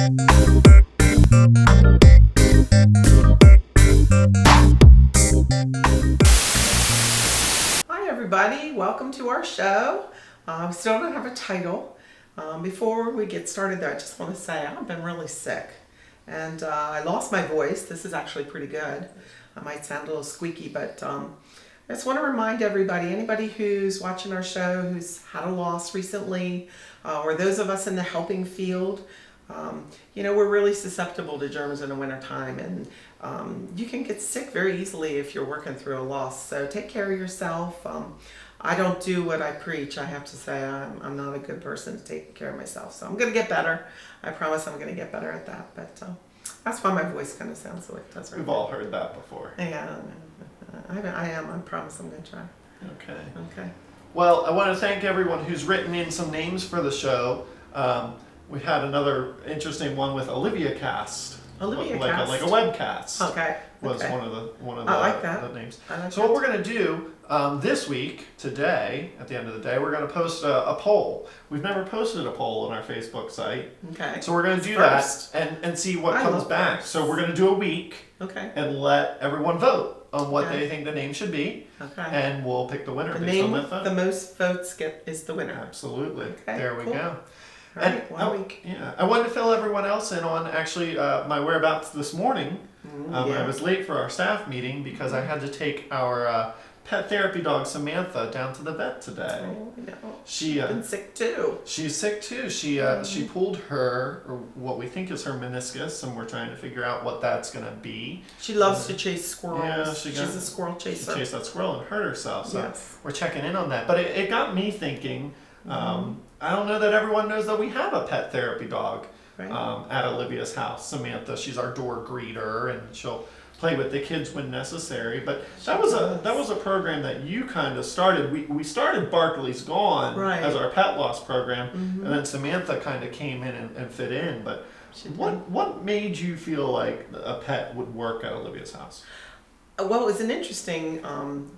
Hi everybody, welcome to our show. We still don't have a title. Before we get started though, I just want to say I've been really sick and I lost my voice. This is actually pretty good. I might sound a little squeaky, but I just want to remind everybody, anybody who's watching our show who's had a loss recently, or those of us in the helping field, we're really susceptible to germs in the wintertime, and you can get sick very easily if you're working through a loss. So take care of yourself. I don't do what I preach. I have to say I'm not a good person to take care of myself. So I'm going to get better. I promise I'm going to get better at that. But that's why my voice kind of sounds the way it does right We've now. all heard that before. Yeah, I am. I promise I'm going to try. Okay. Well, I want to thank everyone who's written in some names for the show. We had another interesting one with Olivia Cast. Olivia like Cast. Like a webcast. Okay. Was one of I like that. the names. I like so that. what we're going to do this week, today, at the end of the day, we're going to post a poll. We've never posted a poll on our Facebook site. Okay. So we're going to do First. that and see what I comes love back. first. So we're going to do a week. Okay. And let everyone vote on what Okay. they think the name should be. Okay. And we'll pick the winner The based name on with that vote. the most votes is the winner. Absolutely. Okay, There we cool. go. All right, 1 week. Yeah, I wanted to fill everyone else in on actually my whereabouts this morning. I was late for our staff meeting because I had to take our pet therapy dog Samantha down to the vet today. Oh, no. She's been sick too. She's sick too. She pulled or what we think is her meniscus, and we're trying to figure out what that's gonna be. She loves to chase squirrels. Yeah, she's a squirrel chaser. She chased that squirrel and hurt herself. So Yes. we're checking in on that. But it got me thinking. I don't know that everyone knows that we have a pet therapy dog Right. at Olivia's house. Samantha, she's our door greeter, and she'll play with the kids when necessary. But that was a program that you kind of started. We started Barkley's Gone Right. as our pet loss program, and then Samantha kind of came in and fit in. But what made you feel like a pet would work at Olivia's house? Well, it was an interesting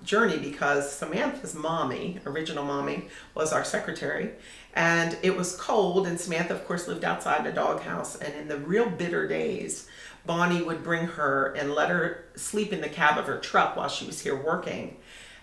journey because Samantha's original mommy, was our secretary, and it was cold, and Samantha, of course, lived outside the doghouse, and in the real bitter days, Bonnie would bring her and let her sleep in the cab of her truck while she was here working.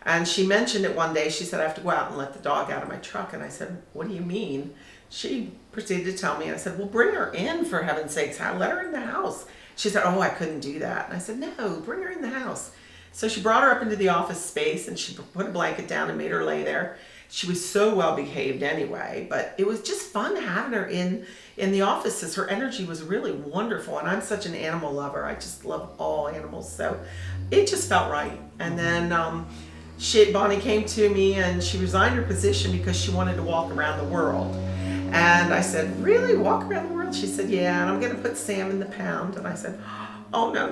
And she mentioned it one day. She said, I have to go out and let the dog out of my truck. And I said, what do you mean? She proceeded to tell me, and I said, well, bring her in, for heaven's sakes. Let her in the house. She said, oh, I couldn't do that. And I said, no, bring her in the house. So she brought her up into the office space, and she put a blanket down and made her lay there. She was so well behaved anyway, but it was just fun having her in the offices. Her energy was really wonderful, and I'm such an animal lover. I just love all animals, so it just felt right. And then Bonnie came to me, and she resigned her position because she wanted to walk around the world. And I said, really, walk around the world? She said, yeah, and I'm going to put Sam in the pound. And I said, oh, no,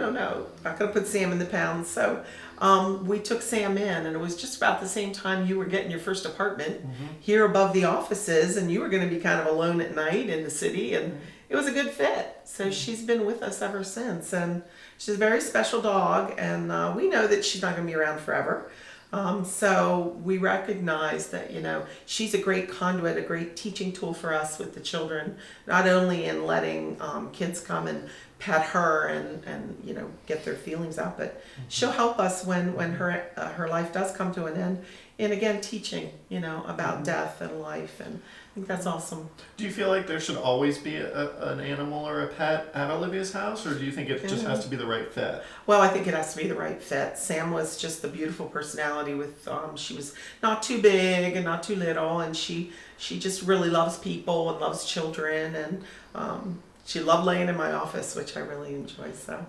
not going to put Sam in the pound. So we took Sam in, and it was just about the same time you were getting your first apartment here above the offices, and you were going to be kind of alone at night in the city, and it was a good fit. So she's been with us ever since, and she's a very special dog, and we know that she's not going to be around forever. So we recognize that, she's a great conduit, a great teaching tool for us with the children, not only in letting kids come and pet her and get their feelings out, but she'll help us when her life does come to an end. And again, teaching, about death and life, and I think that's awesome. Do you feel like there should always be an animal or a pet at Olivia's house, or do you think it just has to be the right fit? Well, I think it has to be the right fit. Sam was just a beautiful personality with, she was not too big and not too little, and she just really loves people and loves children, and she loved laying in my office, which I really enjoy. So,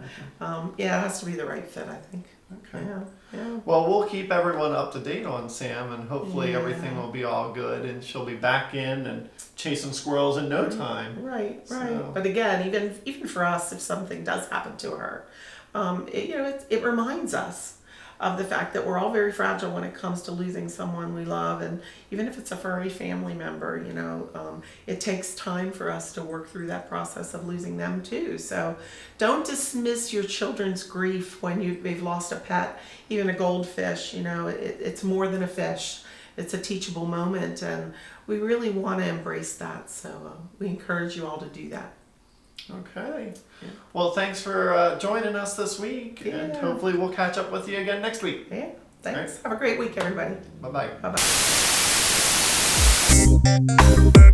it has to be the right fit, I think. Okay. Yeah. Well, we'll keep everyone up to date on Sam, and hopefully everything will be all good, and she'll be back in and chasing squirrels in no time. Right. So. But again, even for us, if something does happen to her, it reminds us of the fact that we're all very fragile when it comes to losing someone we love, and even if it's a furry family member, it takes time for us to work through that process of losing them too. So don't dismiss your children's grief when they've lost a pet, even a goldfish. It's more than a fish. It's a teachable moment, and we really want to embrace that. So we encourage you all to do that. Okay. Well, thanks for joining us this week, and hopefully we'll catch up with you again next week. Yeah, thanks. Right. Have a great week, everybody. Bye-bye. Bye-bye.